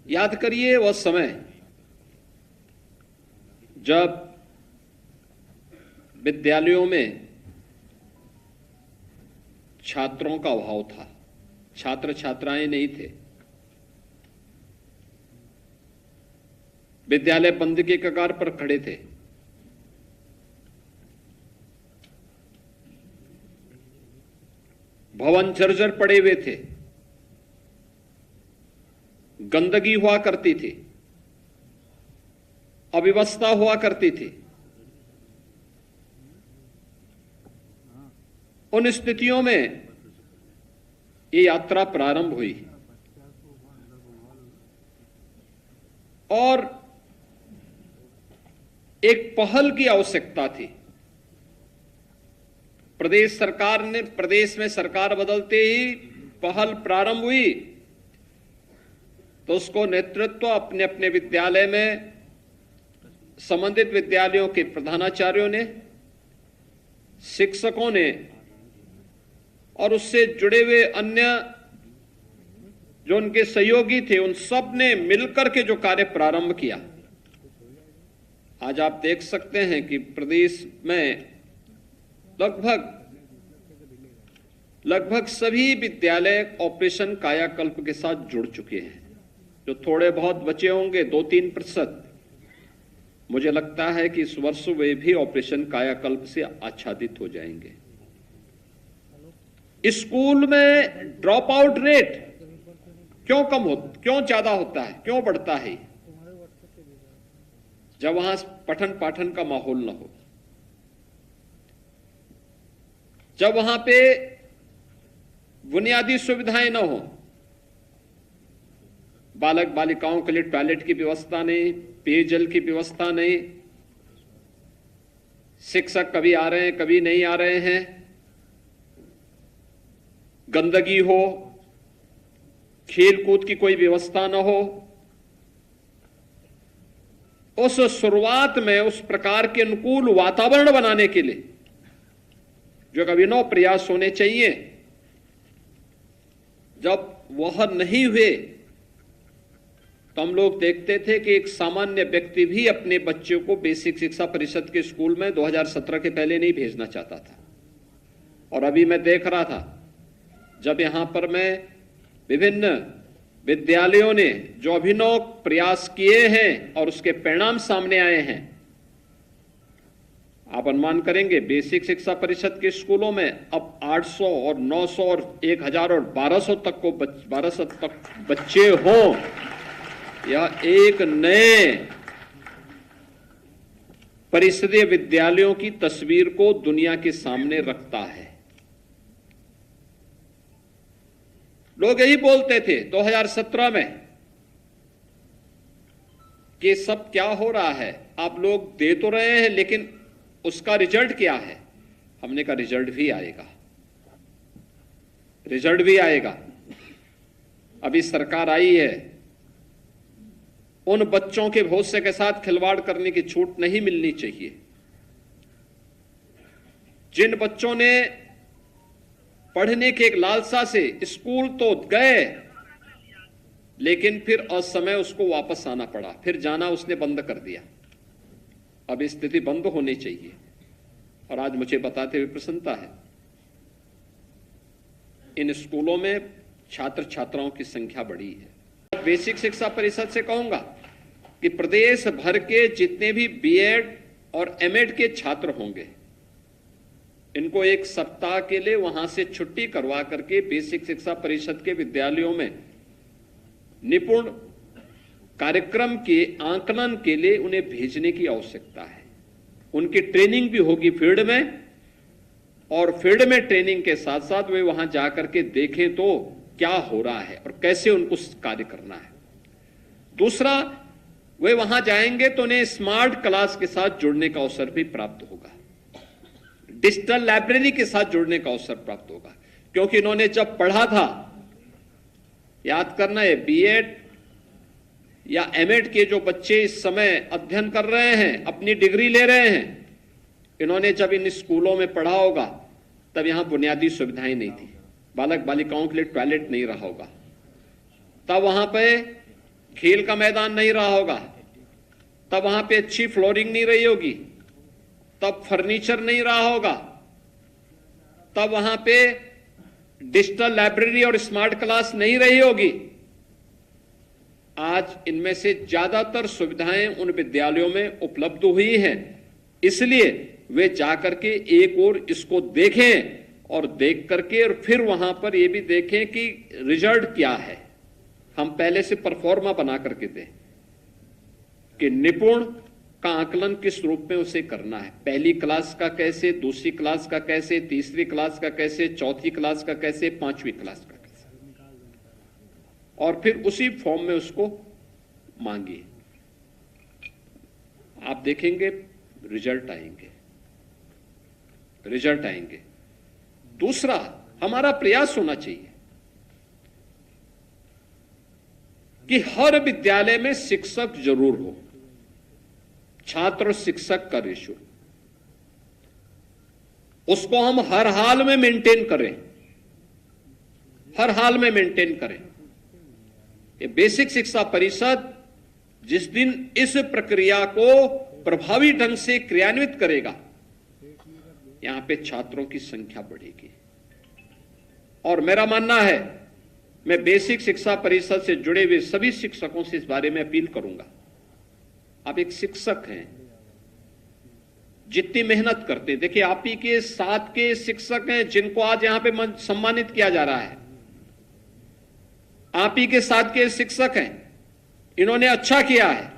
याद करिए वह समय जब विद्यालयों में छात्रों का अभाव था, छात्र छात्राएं नहीं थे, विद्यालय बंद के कगार पर खड़े थे। भवन जर्जर पड़े हुए थे, गंदगी हुआ करती थी, अव्यवस्था हुआ करती थी। उन स्थितियों में ये यात्रा प्रारंभ हुई और एक पहल की आवश्यकता थी। प्रदेश सरकार ने, प्रदेश में सरकार बदलते ही पहल प्रारंभ हुई तो उसको नेतृत्व अपने अपने विद्यालय में संबंधित विद्यालयों के प्रधानाचार्यों ने, शिक्षकों ने और उससे जुड़े हुए अन्य जो उनके सहयोगी थे, उन सब ने मिलकर के जो कार्य प्रारंभ किया। आज आप देख सकते हैं कि प्रदेश में लगभग सभी विद्यालय ऑपरेशन कायाकल्प के साथ जुड़ चुके हैं। जो थोड़े बहुत बचे होंगे 2-3%, मुझे लगता है कि इस वर्ष वे भी ऑपरेशन कायाकल्प से आच्छादित हो जाएंगे। स्कूल में ड्रॉप आउट रेट क्यों ज्यादा होता है, क्यों बढ़ता है? जब वहां पठन पाठन का माहौल न हो, जब वहां पे बुनियादी सुविधाएं न हो, बालक बालिकाओं के लिए टॉयलेट की व्यवस्था नहीं, पेयजल की व्यवस्था नहीं, शिक्षक कभी आ रहे हैं कभी नहीं आ रहे हैं, गंदगी हो, खेल कूद की कोई व्यवस्था न हो, उस शुरुआत में उस प्रकार के अनुकूल वातावरण बनाने के लिए जो अभिनव प्रयास होने चाहिए, जब वह नहीं हुए तो हम लोग देखते थे कि एक सामान्य व्यक्ति भी अपने बच्चों को बेसिक शिक्षा परिषद के स्कूल में 2017 के पहले नहीं भेजना चाहता था। और अभी मैं देख रहा था, जब यहां पर मैं विभिन्न विद्यालयों ने जो अभिनव प्रयास किए हैं और उसके परिणाम सामने आए हैं, आप अनुमान करेंगे बेसिक शिक्षा परिषद के स्कूलों में अब 800 और 900 और 1000 और 1200 तक बच्चे हों, यह एक नए परिषदीय विद्यालयों की तस्वीर को दुनिया के सामने रखता है। लोग यही बोलते थे 2017 में कि सब क्या हो रहा है, आप लोग दे तो रहे हैं लेकिन उसका रिजल्ट क्या है? हमने कहा रिजल्ट भी आएगा, रिजल्ट भी आएगा। अभी सरकार आई है, उन बच्चों के भविष्य के साथ खिलवाड़ करने की छूट नहीं मिलनी चाहिए। जिन बच्चों ने पढ़ने के एक लालसा से स्कूल तो गए लेकिन फिर असमय उसको वापस आना पड़ा, फिर जाना उसने बंद कर दिया। अब स्थिति बंद होनी चाहिए। और आज मुझे बताते हुए प्रसन्नता है, इन स्कूलों में छात्र छात्राओं की संख्या बढ़ी है। बेसिक शिक्षा परिषद से कहूंगा कि प्रदेश भर के जितने भी बीएड और एमएड के छात्र होंगे, इनको एक सप्ताह के लिए वहां से छुट्टी करवा करके बेसिक शिक्षा परिषद के विद्यालयों में निपुण कार्यक्रम के आंकलन के लिए उन्हें भेजने की आवश्यकता है। उनकी ट्रेनिंग भी होगी फील्ड में, और फील्ड में ट्रेनिंग के साथ साथ वे वहां जाकर के देखें तो क्या हो रहा है और कैसे उनको कार्य करना है। दूसरा, वे वहां जाएंगे तो उन्हें स्मार्ट क्लास के साथ जुड़ने का अवसर भी प्राप्त होगा, डिजिटल लाइब्रेरी के साथ जुड़ने का अवसर प्राप्त होगा। क्योंकि इन्होंने जब पढ़ा था, याद करना है, बीएड या एमएड के जो बच्चे इस समय अध्ययन कर रहे हैं, अपनी डिग्री ले रहे हैं, इन्होंने जब इन स्कूलों में पढ़ा होगा तब यहां बुनियादी सुविधाएं नहीं थी, बालक बालिकाओं के लिए टॉयलेट नहीं रहा होगा, तब वहां पे खेल का मैदान नहीं रहा होगा, तब वहां पे अच्छी फ्लोरिंग नहीं रही होगी, तब फर्नीचर नहीं रहा होगा, तब वहां पे डिजिटल लाइब्रेरी और स्मार्ट क्लास नहीं रही होगी। आज इनमें से ज्यादातर सुविधाएं उन विद्यालयों में उपलब्ध हुई हैं, इसलिए वे जाकर के एक और इसको देखें और देख करके और फिर वहां पर ये भी देखें कि रिजल्ट क्या है। हम पहले से परफॉर्मा बना करके दें कि निपुण का आकलन किस रूप में उसे करना है, पहली क्लास का कैसे, दूसरी क्लास का कैसे, तीसरी क्लास का कैसे, चौथी क्लास का कैसे, पांचवी क्लास का कैसे, और फिर उसी फॉर्म में उसको मांगिए। आप देखेंगे रिजल्ट आएंगे, रिजल्ट आएंगे। दूसरा, हमारा प्रयास होना चाहिए कि हर विद्यालय में शिक्षक जरूर हो, छात्र शिक्षक का रेशियो उसको हम हर हाल में मेंटेन करें, हर हाल में मेंटेन करें। ये बेसिक शिक्षा परिषद जिस दिन इस प्रक्रिया को प्रभावी ढंग से क्रियान्वित करेगा, यहां पे छात्रों की संख्या बढ़ेगी। और मेरा मानना है, मैं बेसिक शिक्षा परिषद से जुड़े हुए सभी शिक्षकों से इस बारे में अपील करूंगा, आप एक शिक्षक हैं, जितनी मेहनत करते हैं, देखिए आप ही के साथ के शिक्षक हैं जिनको आज यहां पे सम्मानित किया जा रहा है, आप ही के साथ के शिक्षक हैं, इन्होंने अच्छा किया है,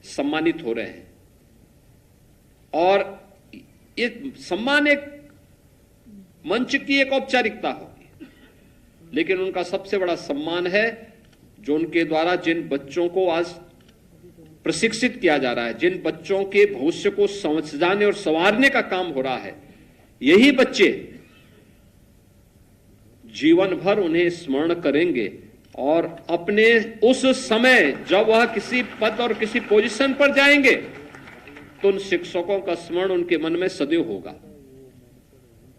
सम्मानित हो रहे हैं। और ये सम्मान एक मंच की एक औपचारिकता होगी, लेकिन उनका सबसे बड़ा सम्मान है जो उनके द्वारा जिन बच्चों को आज प्रशिक्षित किया जा रहा है, जिन बच्चों के भविष्य को समझाने और संवारने का काम हो रहा है, यही बच्चे जीवन भर उन्हें स्मरण करेंगे और अपने उस समय जब वह किसी पद और किसी पोजीशन पर जाएंगे तो उन शिक्षकों का स्मरण उनके मन में सदैव होगा।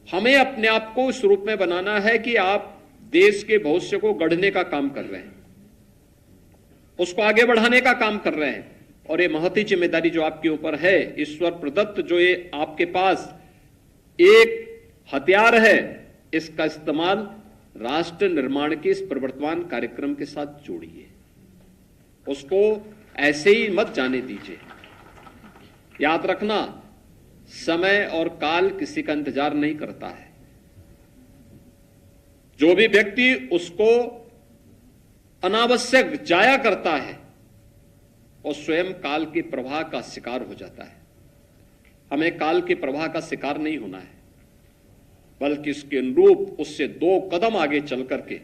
हमें अपने आप को इस रूप में बनाना है कि आप देश के भविष्य को गढ़ने का काम कर रहे हैं, उसको आगे बढ़ाने का काम कर रहे हैं, और ये महती जिम्मेदारी जो आपके ऊपर है, ईश्वर प्रदत्त जो ये आपके पास एक हथियार है, इसका इस्तेमाल राष्ट्र निर्माण के इस प्रवर्तमान कार्यक्रम के साथ जोड़िए, उसको ऐसे ही मत जाने दीजिए। याद रखना, समय और काल किसी का इंतजार नहीं करता है। जो भी व्यक्ति उसको अनावश्यक जाया करता है और स्वयं काल के प्रवाह का शिकार हो जाता है। हमें काल के प्रवाह का शिकार नहीं होना है, बल्कि इसके अनुरूप उससे 2 कदम आगे चल करके,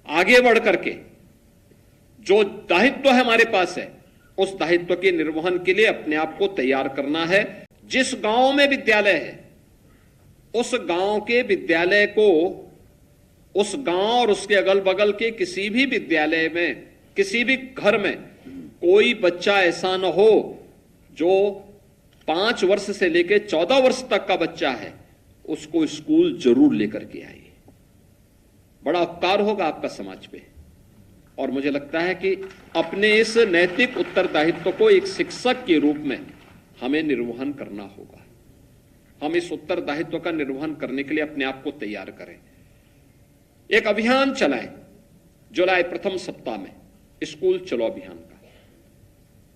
आगे बढ़ करके जो दायित्व है हमारे पास है, उस दायित्व के निर्वहन के लिए अपने आप को तैयार करना है। जिस गांव में विद्यालय है, उस गांव के विद्यालय को, उस गांव और उसके अगल बगल के किसी भी विद्यालय में, किसी भी घर में कोई बच्चा ऐसा न हो जो 5 वर्ष से लेकर 14 वर्ष तक का बच्चा है, उसको स्कूल जरूर लेकर के आइए। बड़ा उपकार होगा आपका समाज पे। और मुझे लगता है कि अपने इस नैतिक उत्तरदायित्व को एक शिक्षक के रूप में हमें निर्वहन करना होगा। हम इस उत्तरदायित्व का निर्वहन करने के लिए अपने आप को तैयार करें। एक अभियान चलाएं जुलाई प्रथम सप्ताह में, स्कूल चलो अभियान का।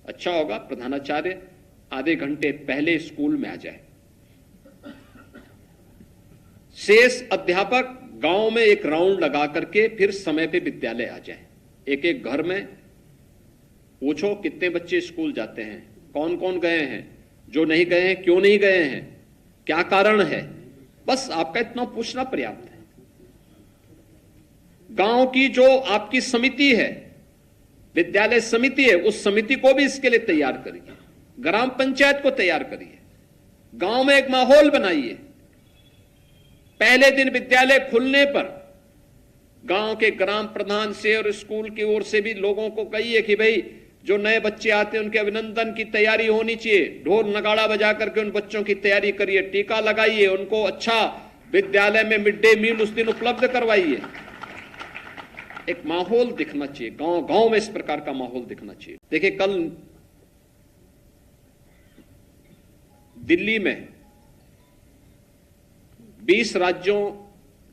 अच्छा होगा प्रधानाचार्य आधे घंटे पहले स्कूल में आ जाए, शेष अध्यापक गांव में एक राउंड लगा करके फिर समय पे विद्यालय आ जाए। एक एक घर में पूछो कितने बच्चे स्कूल जाते हैं, कौन कौन गए हैं, जो नहीं गए हैं क्यों नहीं गए हैं, क्या कारण है, बस आपका इतना पूछना पर्याप्त है। गांव की जो आपकी समिति है, विद्यालय समिति है, उस समिति को भी इसके लिए तैयार करिए, ग्राम पंचायत को तैयार करिए, गांव में एक माहौल बनाइए। पहले दिन विद्यालय खुलने पर गांव के ग्राम प्रधान से और स्कूल की ओर से भी लोगों को कहिए कि भाई जो नए बच्चे आते हैं उनके अभिनंदन की तैयारी होनी चाहिए, ढोल नगाड़ा बजा करके उन बच्चों की तैयारी करिए, टीका लगाइए, उनको अच्छा विद्यालय में मिड डे मील उस दिन उपलब्ध करवाइए। एक माहौल दिखना चाहिए, गांव गांव में इस प्रकार का माहौल दिखना चाहिए। देखिए, कल दिल्ली में 20 राज्यों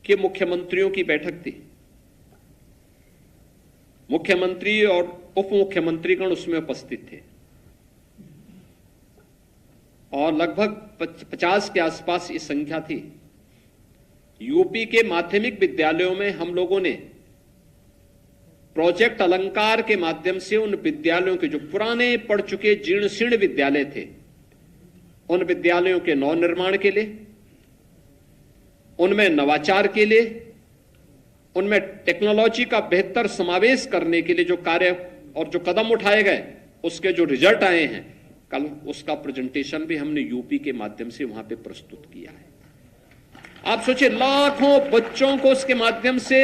के मुख्यमंत्रियों की बैठक थी। मुख्यमंत्री और उप मुख्यमंत्रीगण उसमें उपस्थित थे और लगभग 50 के आसपास ये संख्या थी। यूपी के माध्यमिक विद्यालयों में हम लोगों ने प्रोजेक्ट अलंकार के माध्यम से उन विद्यालयों के जो पुराने पड़ चुके जीर्ण शीर्ण विद्यालय थे, उन विद्यालयों के नवनिर्माण के लिए, उनमें नवाचार के लिए, उनमें टेक्नोलॉजी का बेहतर समावेश करने के लिए जो कार्य और जो कदम उठाए गए, उसके जो रिजल्ट आए हैं, कल उसका प्रेजेंटेशन भी हमने यूपी के माध्यम से वहां पे प्रस्तुत किया है। आप सोचिए, लाखों बच्चों को उसके माध्यम से,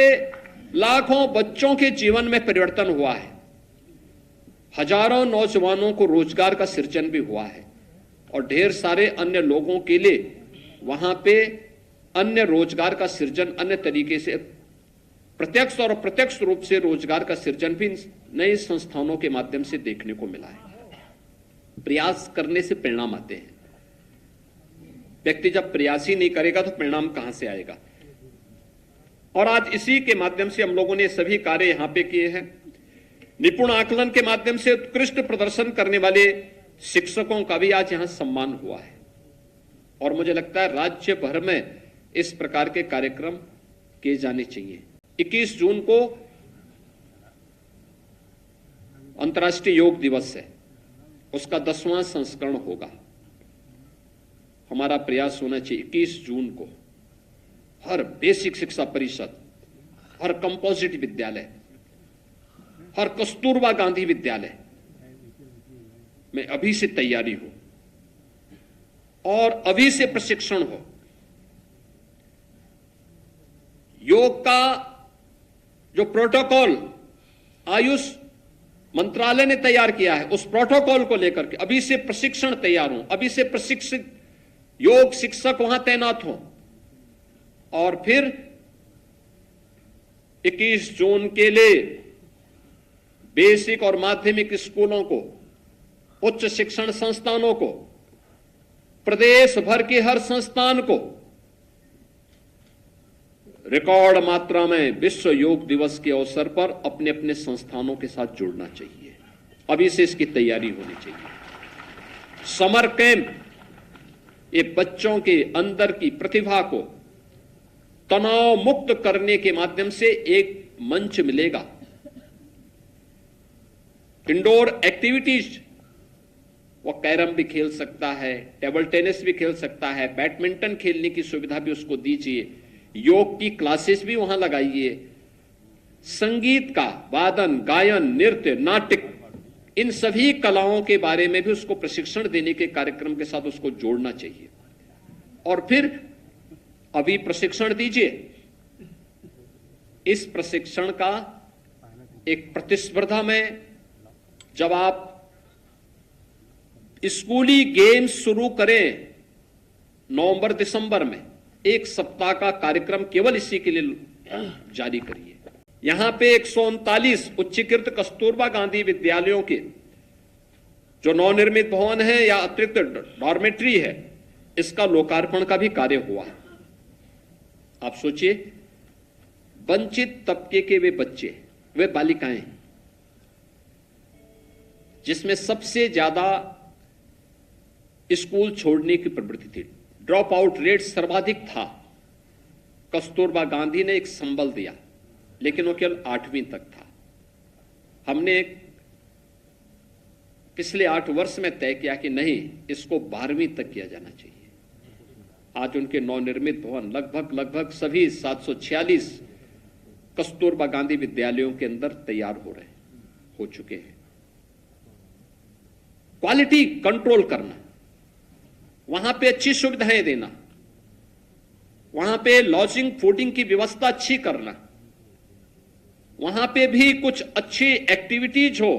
लाखों बच्चों के जीवन में परिवर्तन हुआ है, हजारों नौजवानों को रोजगार का सृजन भी हुआ है और ढेर सारे अन्य लोगों के लिए वहां पे अन्य रोजगार का सृजन, अन्य तरीके से प्रत्यक्ष और अप्रत्यक्ष रूप से रोजगार का सृजन भी नए संस्थानों के माध्यम से देखने को मिला है। प्रयास करने से परिणाम आते हैं। व्यक्ति जब प्रयास ही नहीं करेगा तो परिणाम कहां से आएगा। और आज इसी के माध्यम से हम लोगों ने सभी कार्य यहां पे किए हैं। निपुण आकलन के माध्यम से उत्कृष्ट प्रदर्शन करने वाले शिक्षकों का भी आज यहां सम्मान हुआ है और मुझे लगता है राज्य भर में इस प्रकार के कार्यक्रम किए जाने चाहिए। 21 जून को अंतर्राष्ट्रीय योग दिवस है, उसका 10वां संस्करण होगा। हमारा प्रयास होना चाहिए 21 जून को हर बेसिक शिक्षा परिषद, हर कंपोजिट विद्यालय, हर कस्तूरबा गांधी विद्यालय में अभी से तैयारी हो और अभी से प्रशिक्षण हो। योग का जो प्रोटोकॉल आयुष मंत्रालय ने तैयार किया है, उस प्रोटोकॉल को लेकर के अभी से प्रशिक्षण तैयार हो, अभी से प्रशिक्षित योग शिक्षक वहां तैनात हो और फिर 21 जून के लिए बेसिक और माध्यमिक स्कूलों को, उच्च शिक्षण संस्थानों को, प्रदेश भर के हर संस्थान को रिकॉर्ड मात्रा में विश्व योग दिवस के अवसर पर अपने अपने संस्थानों के साथ जुड़ना चाहिए। अभी से इसकी तैयारी होनी चाहिए। समर कैंप ये बच्चों के अंदर की प्रतिभा को तनाव मुक्त करने के माध्यम से एक मंच मिलेगा। इंडोर एक्टिविटीज, वो कैरम भी खेल सकता है, टेबल टेनिस भी खेल सकता है, बैडमिंटन खेलने की सुविधा भी उसको दीजिए, योग की क्लासेस भी वहां लगाइए, संगीत का वादन, गायन, नृत्य, नाटक, इन सभी कलाओं के बारे में भी उसको प्रशिक्षण देने के कार्यक्रम के साथ उसको जोड़ना चाहिए और फिर अभी प्रशिक्षण दीजिए। इस प्रशिक्षण का एक प्रतिस्पर्धा में जब आप स्कूली गेम्स शुरू करें नवंबर दिसंबर में, एक सप्ताह का कार्यक्रम केवल इसी के लिए जारी करिए। यहां पे 139 उच्चीकृत कस्तूरबा गांधी विद्यालयों के जो नवनिर्मित भवन है या अतिरिक्त डॉर्मेट्री है, इसका लोकार्पण का भी कार्य हुआ। आप सोचिए, वंचित तबके के वे बच्चे, वे बालिकाएं जिसमें सबसे ज्यादा स्कूल छोड़ने की प्रवृत्ति थी, ड्रॉप आउट रेट सर्वाधिक था, कस्तूरबा गांधी ने एक संबल दिया, लेकिन वो केवल 8वीं तक था। हमने पिछले 8 वर्ष में तय किया कि नहीं, इसको 12वीं तक किया जाना चाहिए। आज उनके नवनिर्मित भवन लगभग सभी 746 कस्तूरबा गांधी विद्यालयों के अंदर तैयार हो चुके हैं। क्वालिटी कंट्रोल करना, वहां पे अच्छी सुविधाएं देना, वहां पे लॉजिंग फूडिंग की व्यवस्था अच्छी करना, वहां पे भी कुछ अच्छी एक्टिविटीज हो,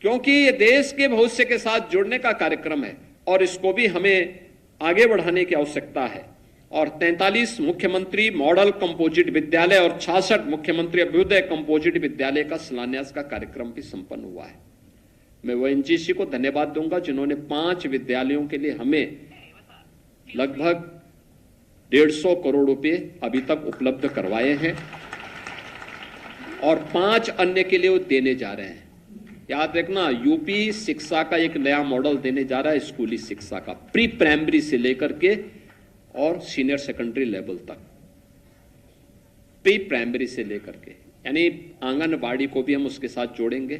क्योंकि ये देश के भविष्य के साथ जुड़ने का कार्यक्रम है और इसको भी हमें आगे बढ़ाने की आवश्यकता है। और 43 मुख्यमंत्री मॉडल कंपोजिट विद्यालय और 66 मुख्यमंत्री अभ्युदय कंपोजिट विद्यालय का शिलान्यास का कार्यक्रम भी संपन्न हुआ है। मैं ओएनजीसी को धन्यवाद दूंगा जिन्होंने 5 विद्यालयों के लिए हमें लगभग 150 करोड़ रुपए अभी तक उपलब्ध करवाए हैं और 5 अन्य के लिए वो देने जा रहे हैं। याद रखना, यूपी शिक्षा का एक नया मॉडल देने जा रहा है, स्कूली शिक्षा का, प्री प्राइमरी से लेकर के और सीनियर सेकेंडरी लेवल तक, प्री प्राइमरी से लेकर के, यानी आंगनबाड़ी को भी हम उसके साथ जोड़ेंगे।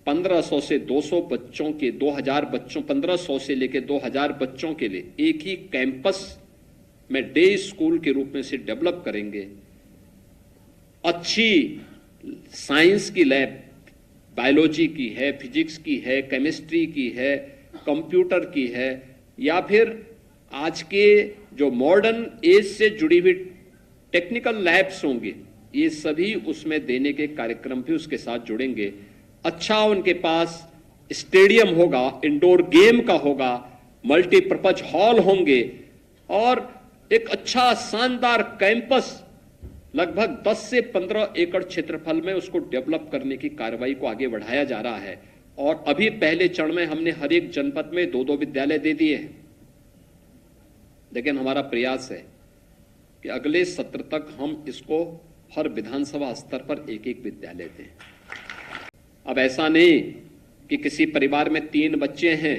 1500 से 200 बच्चों के 2000 बच्चों 1500 से लेकर 2000 बच्चों के लिए एक ही कैंपस में डे स्कूल के रूप में से डेवलप करेंगे। अच्छी साइंस की लैब, बायोलॉजी की है, फिजिक्स की है, केमिस्ट्री की है, कंप्यूटर की है, या फिर आज के जो मॉडर्न एज से जुड़ी हुई टेक्निकल लैब्स होंगे, ये सभी उसमें देने के कार्यक्रम भी उसके साथ जुड़ेंगे। अच्छा उनके पास स्टेडियम होगा, इंडोर गेम का होगा, मल्टीपर्पज हॉल होंगे और एक अच्छा शानदार कैंपस लगभग 10 से 15 एकड़ क्षेत्रफल में उसको डेवलप करने की कार्रवाई को आगे बढ़ाया जा रहा है। और अभी पहले चरण में हमने हर एक जनपद में 2-2 विद्यालय दे दिए हैं, लेकिन हमारा प्रयास है कि अगले सत्र तक हम इसको हर विधानसभा स्तर पर एक एक विद्यालय दें। अब ऐसा नहीं कि किसी परिवार में 3 बच्चे हैं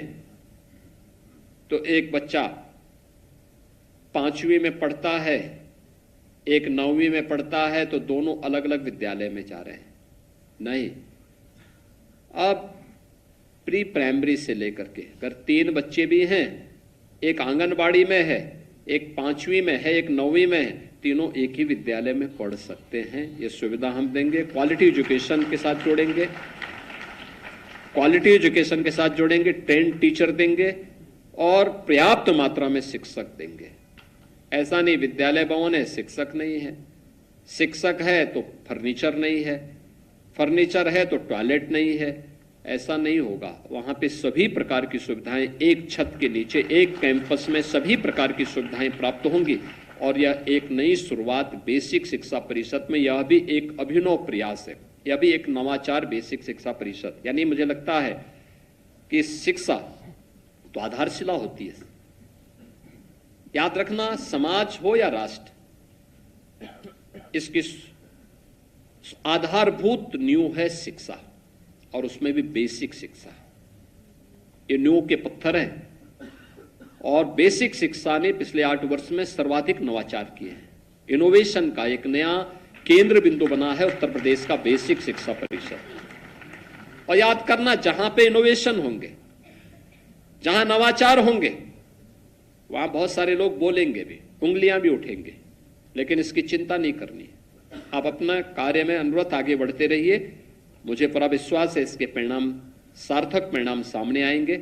तो एक बच्चा 5वीं में पढ़ता है, एक 9वीं में पढ़ता है, तो दोनों अलग अलग विद्यालय में जा रहे हैं। नहीं, अब प्री प्राइमरी से लेकर के अगर 3 बच्चे भी हैं, एक आंगनबाड़ी में है, एक 5वीं में है, एक 9वीं में है, तीनों एक ही विद्यालय में पढ़ सकते हैं। ये सुविधा हम देंगे। क्वालिटी एजुकेशन के साथ जोड़ेंगे, क्वालिटी एजुकेशन के साथ जोड़ेंगे, ट्रेंड टीचर देंगे और पर्याप्त मात्रा में शिक्षक देंगे। ऐसा नहीं विद्यालय भवन है, शिक्षक नहीं है, शिक्षक है तो फर्नीचर नहीं है, फर्नीचर है तो टॉयलेट नहीं है, ऐसा नहीं होगा। वहां पे सभी प्रकार की सुविधाएं एक छत के नीचे, एक कैंपस में सभी प्रकार की सुविधाएं प्राप्त होंगी। और यह एक नई शुरुआत बेसिक शिक्षा परिषद में, यह भी एक अभिनव प्रयास है, यह भी एक नवाचार बेसिक शिक्षा परिषद। यानी मुझे लगता है कि शिक्षा तो आधारशिला होती है। याद रखना, समाज हो या राष्ट्र, इसकी आधारभूत नींव है शिक्षा, और उसमें भी बेसिक शिक्षा। ये नींव के पत्थर हैं और बेसिक शिक्षा ने पिछले 8 वर्ष में सर्वाधिक नवाचार किए हैं। इनोवेशन का एक नया केंद्र बिंदु बना है उत्तर प्रदेश का बेसिक शिक्षा परिषद। और याद करना, जहां पे इनोवेशन होंगे, जहां नवाचार होंगे, वहां बहुत सारे लोग बोलेंगे भी, उंगलियां भी उठेंगे, लेकिन इसकी चिंता नहीं करनी। आप अपना कार्य में अनवरत आगे बढ़ते रहिए। मुझे पूरा विश्वास है इसके परिणाम, सार्थक परिणाम सामने आएंगे।